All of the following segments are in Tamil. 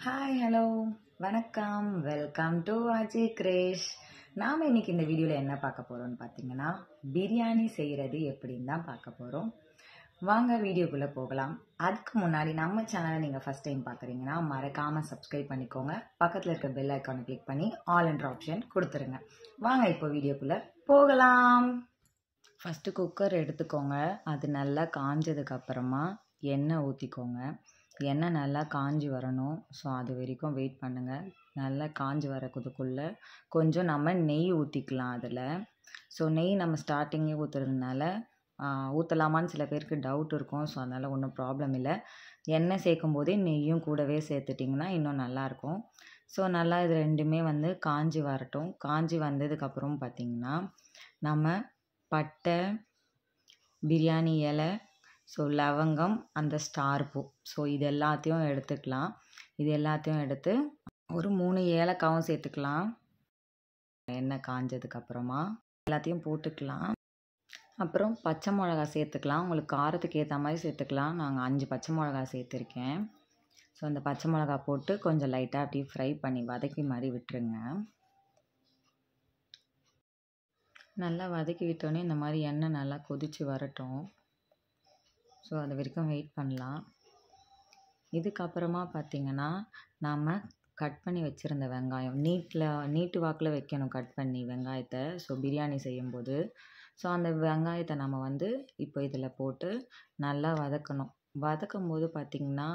ஹாய் ஹலோ வணக்கம் வெல்கம் டு அஜய் கிரேஷ். நாம் இன்றைக்கி இந்த வீடியோவில் என்ன பார்க்க போகிறோம்னு பார்த்தீங்கன்னா பிரியாணி செய்கிறது எப்படின்னு தான் பார்க்க போகிறோம். வாங்க வீடியோக்குள்ளே போகலாம். அதுக்கு முன்னாடி நம்ம சேனலை நீங்கள் ஃபஸ்ட் டைம் பார்க்குறீங்கன்னா மறக்காமல் சப்ஸ்கிரைப் பண்ணிக்கோங்க. பக்கத்தில் இருக்க பெல் ஐக்கானை கிளிக் பண்ணி ஆல் என்ற ஆப்ஷன் கொடுத்துருங்க. வாங்க இப்போ வீடியோக்குள்ளே போகலாம். ஃபஸ்ட்டு குக்கர் எடுத்துக்கோங்க. அது நல்லா காஞ்சதுக்கப்புறமா எண்ணெய் ஊற்றிக்கோங்க. எண்ணெய் நல்லா காஞ்சி வரணும். ஸோ அது வரைக்கும் வெயிட் பண்ணுங்கள். நல்லா காஞ்சி வரதுக்குள்ளே கொஞ்சம் நம்ம நெய் ஊற்றிக்கலாம் அதில். ஸோ நெய் நம்ம ஸ்டார்டிங்கே ஊற்றுறதுனால ஊற்றலாமான்னு சில பேருக்கு டவுட் இருக்கும். ஸோ அதனால் ஒன்றும் ப்ராப்ளம் இல்லை. எண்ணெய் சேர்க்கும் போதே நெய்யும் கூடவே சேர்த்துட்டிங்கன்னா இன்னும் நல்லாயிருக்கும். ஸோ நல்லா இது ரெண்டுமே காஞ்சி வரட்டும். காஞ்சி வந்ததுக்கப்புறம் பார்த்திங்கன்னா நம்ம பட்டை, பிரியாணி இலை, ஸோ லவங்கம், அந்த ஸ்டார் பூ, ஸோ இது எல்லாத்தையும் எடுத்துக்கலாம். இது எல்லாத்தையும் எடுத்து ஒரு 3 ஏலக்காவும் சேர்த்துக்கலாம். எண்ணெய் காஞ்சதுக்கப்புறமா எல்லாத்தையும் போட்டுக்கலாம். அப்புறம் பச்சை மிளகா சேர்த்துக்கலாம். உங்களுக்கு காரத்துக்கு ஏற்ற மாதிரி சேர்த்துக்கலாம். நாங்கள் 5 பச்சை மிளகா சேர்த்துருக்கேன். ஸோ அந்த பச்சை மிளகா போட்டு கொஞ்சம் லைட்டாக அப்படியே ஃப்ரை பண்ணி வதக்கி மாதிரி விட்டுருங்க. நல்லா வதக்கி விட்டோன்னே இந்த மாதிரி எண்ணெய் நல்லா கொதித்து வரட்டும். ஸோ அது வரைக்கும் வெயிட் பண்ணலாம். இதுக்கப்புறமா பார்த்திங்கன்னா நாம் கட் பண்ணி வச்சுருந்த வெங்காயம் நீட்டு வாக்கில் வைக்கணும் கட் பண்ணி வெங்காயத்தை. ஸோ பிரியாணி செய்யும்போது ஸோ அந்த வெங்காயத்தை நம்ம இப்போ இதில் போட்டு நல்லா வதக்கணும். வதக்கும் போது பார்த்திங்கன்னா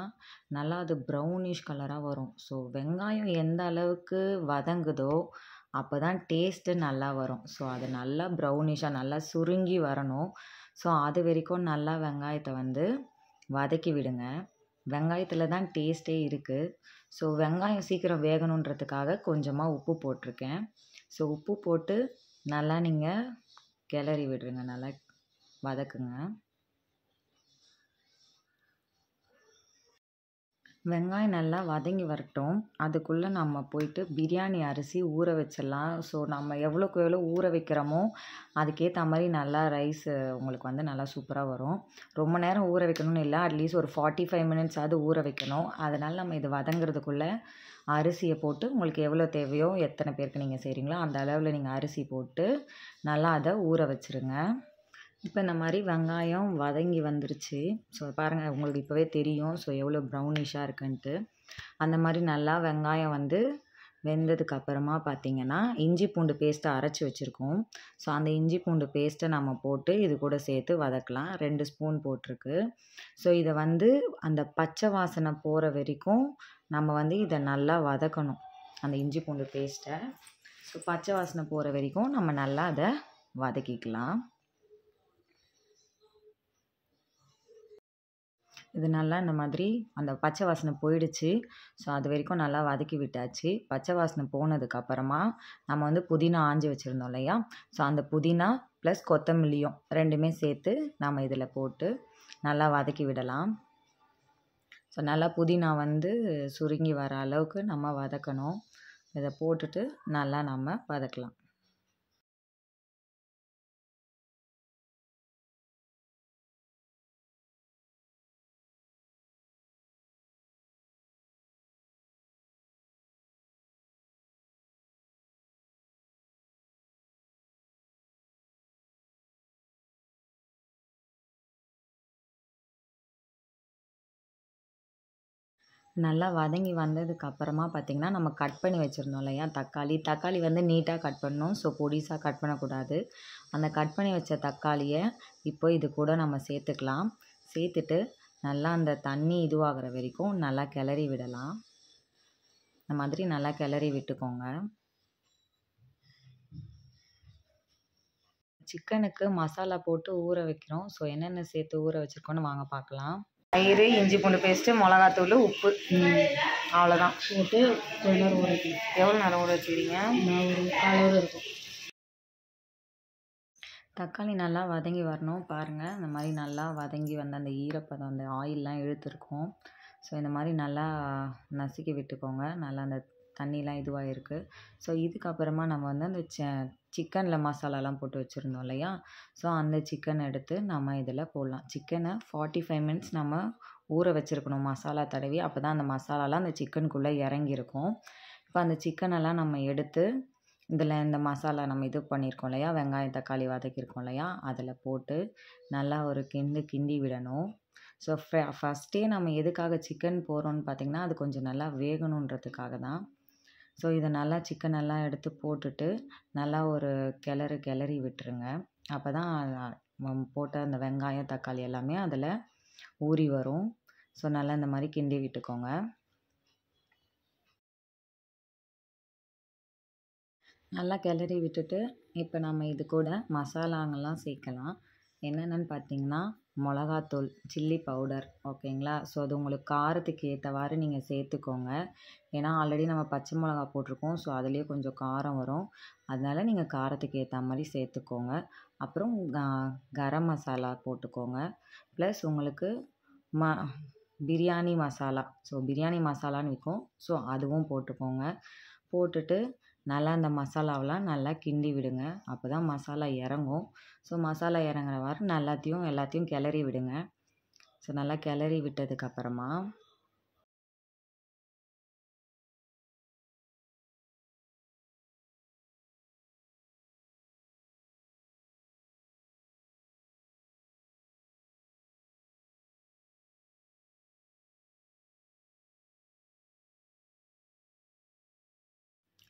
நல்லா அது ப்ரௌனிஷ் கலராக வரும். ஸோ வெங்காயம் எந்த அளவுக்கு வதங்குதோ அப்போ தான் டேஸ்ட்டு நல்லா வரும். ஸோ அது நல்லா ப்ரௌனிஷாக நல்லா சுருங்கி வரணும். ஸோ அது வரைக்கும் நல்லா வெங்காயத்தை வதக்கி விடுங்க. வெங்காயத்தில் தான் டேஸ்ட்டே இருக்குது. ஸோ வெங்காயம் சீக்கிரம் வேகணுன்றதுக்காக கொஞ்சமாக உப்பு போட்டிருக்கேன். ஸோ உப்பு போட்டு நல்லா நீங்கள் கிளறி விடுங்க. நல்லா வதக்குங்க. வெங்காயம் நல்லா வதங்கி வரட்டும். அதுக்குள்ளே நம்ம போயிட்டு பிரியாணி அரிசி ஊற வச்சிடலாம். ஸோ நம்ம எவ்வளோக்கு எவ்வளோ ஊற வைக்கிறோமோ அதுக்கேற்ற மாதிரி நல்லா ரைஸு உங்களுக்கு நல்லா சூப்பராக வரும். ரொம்ப நேரம் ஊற வைக்கணும்னு இல்லை, அட்லீஸ்ட் ஒரு 45 மினிட்ஸாவது ஊற வைக்கணும். அதனால் நம்ம இது வதங்கிறதுக்குள்ளே அரிசியை போட்டு உங்களுக்கு எவ்வளோ தேவையோ, எத்தனை பேருக்கு நீங்கள் செய்கிறீங்களோ அந்த அளவில் நீங்கள் அரிசி போட்டு நல்லா அதை ஊற வச்சுருங்க. இப்போ இந்த மாதிரி வெங்காயம் வதங்கி வந்துருச்சு. ஸோ பாருங்கள், உங்களுக்கு இப்போவே தெரியும் ஸோ எவ்வளோ ப்ரௌனிஷாக இருக்குன்ட்டு. அந்த மாதிரி நல்லா வெங்காயம் வெந்ததுக்கப்புறமா பார்த்திங்கன்னா இஞ்சி பூண்டு பேஸ்ட்டை அரைச்சி வச்சுருக்கோம். ஸோ அந்த இஞ்சி பூண்டு பேஸ்ட்டை நம்ம போட்டு இது கூட சேர்த்து வதக்கலாம். 2 ஸ்பூன் போட்டிருக்கு. ஸோ இதை அந்த பச்சை வாசனை போகிற வரைக்கும் நம்ம இதை நல்லா வதக்கணும், அந்த இஞ்சி பூண்டு பேஸ்ட்டை. ஸோ பச்சை வாசனை போகிற வரைக்கும் நம்ம நல்லா அதை வதக்கிக்கலாம். இது நல்லா இந்த மாதிரி அந்த பச்சை வாசனை போயிடுச்சு. ஸோ அது வரைக்கும் நல்லா வதக்கி விட்டாச்சு. பச்சை வாசனை போனதுக்கப்புறமா நம்ம புதினா ஆஞ்சி வச்சுருந்தோம் இல்லையா, ஸோ அந்த புதினா ப்ளஸ் கொத்தமல்லியும் ரெண்டுமே சேர்த்து நம்ம இதில் போட்டு நல்லா வதக்கி விடலாம். ஸோ நல்லா புதினா சுருங்கி வர அளவுக்கு நம்ம வதக்கணும். இதை போட்டுட்டு நல்லா நம்ம வதக்கலாம். நல்லா வதங்கி வந்ததுக்கப்புறமா பார்த்திங்கன்னா நம்ம கட் பண்ணி வச்சுருந்தோம் இல்லையா தக்காளி நீட்டாக கட் பண்ணணும். ஸோ பொடிசாக கட் பண்ணக்கூடாது. அந்த கட் பண்ணி வச்ச தக்காளியை இப்போ இது கூட நம்ம சேர்த்துக்கலாம். சேர்த்துட்டு நல்லா அந்த தண்ணி இதுவாகிற வரைக்கும் நல்லா கிளறி விடலாம். இந்த மாதிரி நல்லா கிளறி விட்டுக்கோங்க. சிக்கனுக்கு மசாலா போட்டு ஊற வைக்கிறோம். ஸோ என்னென்ன சேர்த்து ஊற வச்சுருக்கோன்னு வாங்க பார்க்கலாம். தயிர், இஞ்சி பூண்டு பேஸ்ட்டு, மிளகாத்தூள், உப்பு, அவ்வளோதான் போட்டு கொஞ்ச நேரம் ஊற வைக்கணும். எவ்வளோ நேரம் ஊற வச்சுக்கிறீங்க? நான் ஒரு 1/4 hour இருக்கும். தக்காளி நல்லா வதங்கி வரணும். பாருங்கள், இந்த மாதிரி நல்லா வதங்கி அந்த ஈரப்பதம் அந்த ஆயிலெலாம் இழுத்துருக்கும். ஸோ இந்த மாதிரி நல்லா நசுக்கி விட்டுக்கோங்க. நல்லா அந்த தண்ணிலாம் இதுவாக இருக்குது. ஸோ இதுக்கப்புறமா நம்ம அந்த சிக்கனில் மசாலாலாம் போட்டு வச்சுருந்தோம் இல்லையா, ஸோ அந்த சிக்கன் எடுத்து நம்ம இதில் போடலாம். சிக்கனை 45 மினிட்ஸ் நம்ம ஊற வச்சுருக்கணும் மசாலா தடவி. அப்போ தான் அந்த மசாலாலாம் அந்த சிக்கனுக்குள்ளே இறங்கியிருக்கும். இப்போ அந்த சிக்கனெல்லாம் நம்ம எடுத்து இந்த மசாலா நம்ம இது பண்ணியிருக்கோம் இல்லையா, வெங்காயம் தக்காளி வதக்கியிருக்கோம் இல்லையா, அதில் போட்டு நல்லா ஒரு கிண்டி விடணும். ஸோ ஃபஸ்ட்டே நம்ம எதுக்காக சிக்கன் போடுறோன்னு பார்த்திங்கன்னா, அது கொஞ்சம் நல்லா வேகணுன்றதுக்காக தான். ஸோ இதை நல்லா சிக்கனெல்லாம் எடுத்து போட்டுட்டு நல்லா ஒரு கிளறி விட்டுருங்க. அப்போ தான் போட்ட அந்த வெங்காயம் தக்காளி எல்லாமே அதில் ஊறி வரும். ஸோ நல்லா இந்த மாதிரி கிண்டி விட்டுக்கோங்க. நல்லா கிளறி விட்டுட்டு இப்போ நம்ம இது கூட மசாலாங்கெல்லாம் சேர்க்கலாம். என்னென்னு பார்த்தீங்கன்னா, மிளகாத்தூள், சில்லி பவுடர், ஓகேங்களா. ஸோ அது உங்களுக்கு காரத்துக்கு ஏற்றவாறு நீங்கள் சேர்த்துக்கோங்க. ஏன்னா ஆல்ரெடி நம்ம பச்சை மிளகா போட்டிருக்கோம். ஸோ அதுலேயே கொஞ்சம் காரம் வரும். அதனால் நீங்கள் காரத்துக்கு ஏற்ற மாதிரி சேர்த்துக்கோங்க. அப்புறம் கரம் மசாலா போட்டுக்கோங்க. ப்ளஸ் உங்களுக்கு பிரியாணி மசாலா, ஸோ பிரியாணி மசாலான்னு விற்கும். ஸோ அதுவும் போட்டுக்கோங்க. போட்டுட்டு நல்லா அந்த மசாலாவெலாம் நல்லா கிண்டி விடுங்க. அப்போ தான் மசாலா இறங்கும். ஸோ மசாலா இறங்குறவாறு எல்லாத்தையும் கிளறி விடுங்க. ஸோ நல்லா கிளறி விட்டதுக்கப்புறமா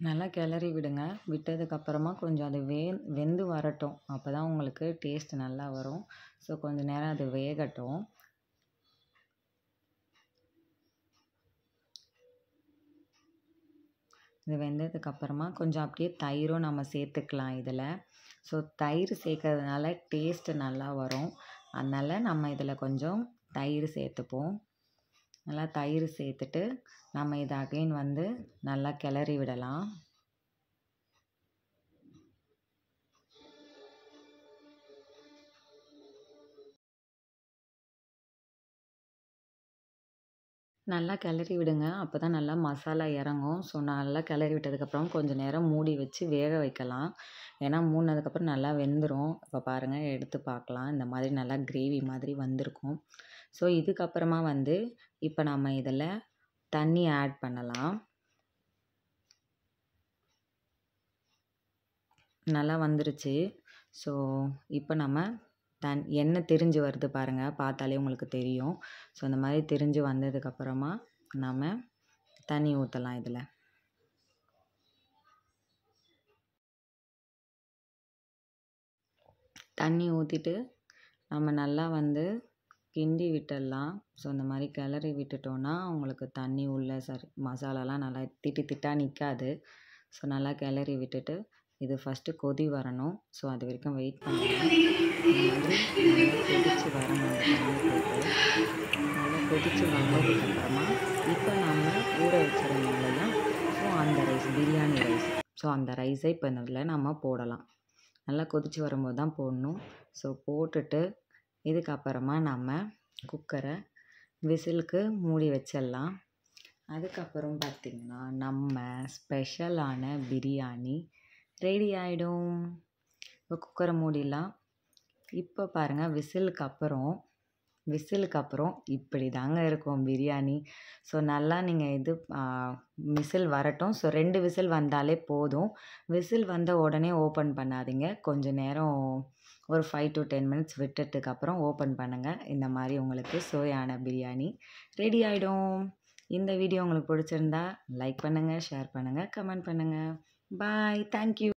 நல்லா கிளறி விடுங்க. விட்டதுக்கப்புறமா கொஞ்சம் அது வெந்து வரட்டும். அப்போ தான் உங்களுக்கு டேஸ்ட் நல்லா வரும். ஸோ கொஞ்சம் நேரம் அது வேகட்டும். இது வெந்ததுக்கப்புறமா கொஞ்சம் அப்படியே தயிரும் நம்ம சேர்த்துக்கலாம் இதில். ஸோ தயிர் சேர்க்கறதுனால டேஸ்ட்டு நல்லா வரும். அதனால் நம்ம இதில் கொஞ்சம் தயிர் சேர்த்துப்போம். நல்லா தயிர் சேர்த்துட்டு நம்ம இதை அகைன் நல்லா கிளறி விடலாம். நல்லா கிளறி விடுங்க. அப்போ தான் நல்லா மசாலா இறங்கும். ஸோ நல்லா கிளறி விட்டதுக்கப்புறம் கொஞ்சம் நேரம் மூடி வச்சு வேக வைக்கலாம். ஏன்னா மூடினதுக்கப்புறம் நல்லா வெந்துடும். இப்போ பாருங்கள், எடுத்து பார்க்கலாம். இந்த மாதிரி நல்லா கிரேவி மாதிரி வந்திருக்கும். ஸோ இதுக்கப்புறமா இப்போ நம்ம இதில் தண்ணி ஆட் பண்ணலாம். நல்லா வந்துருச்சு. ஸோ இப்போ நம்ம எண்ணெய் திரிஞ்சு வருது பாருங்கள், பார்த்தாலே உங்களுக்கு தெரியும். ஸோ இந்த மாதிரி திரிஞ்சு வந்ததுக்கப்புறமா நம்ம தண்ணி ஊற்றலாம். இதில் தண்ணி ஊற்றிட்டு நம்ம நல்லா கிண்டி விட்டுடலாம். ஸோ இந்த மாதிரி கிளறி விட்டுட்டோன்னா உங்களுக்கு தண்ணி உள்ள மசாலாலாம் நல்லா திட்டாக நிற்காது. ஸோ நல்லா கிளறி விட்டுட்டு இது ஃபஸ்ட்டு கொதி வரணும். ஸோ அது வரைக்கும் வெயிட் பண்ணலாம். இந்த மாதிரி நல்லா கொதித்து வரணும். தண்ணி போட்டு நல்லா கொதித்து வந்ததுக்கப்புறமா இப்போ நம்ம ஊற வச்சுருந்தோம் இல்லையா, ஸோ அந்த ரைஸ், பிரியாணி ரைஸ், ஸோ அந்த ரைஸை இப்போ இதில் நம்ம போடலாம். நல்லா கொதித்து வரும்போது தான் போடணும். ஸோ போட்டுட்டு இதுக்கப்புறமா நம்ம குக்கரை விசிலுக்கு மூடி வச்சிடலாம். அதுக்கப்புறம் பார்த்திங்கன்னா நம்ம ஸ்பெஷலான பிரியாணி ரெடி ஆகிடும். இப்போ குக்கரை மூடிடலாம். இப்போ பாருங்கள், விசிலுக்கு அப்புறம் இப்படி தாங்க இருக்கும் பிரியாணி. ஸோ நல்லா நீங்கள் விசில் வரட்டும். ஸோ 2 விசில் வந்தாலே போதும். விசில் வந்த உடனே ஓப்பன் பண்ணாதீங்க. கொஞ்சம் நேரம் ஒரு 5 to 10 minutes விட்டதுக்கப்புறம் ஓப்பன் பண்ணுங்கள். இந்த மாதிரி உங்களுக்கு சுவையான பிரியாணி ரெடி ஆகிடும். இந்த வீடியோ உங்களுக்கு பிடிச்சிருந்தா லைக் பண்ணுங்கள், ஷேர் பண்ணுங்கள், கமெண்ட் பண்ணுங்கள். பாய். தேங்க்யூ.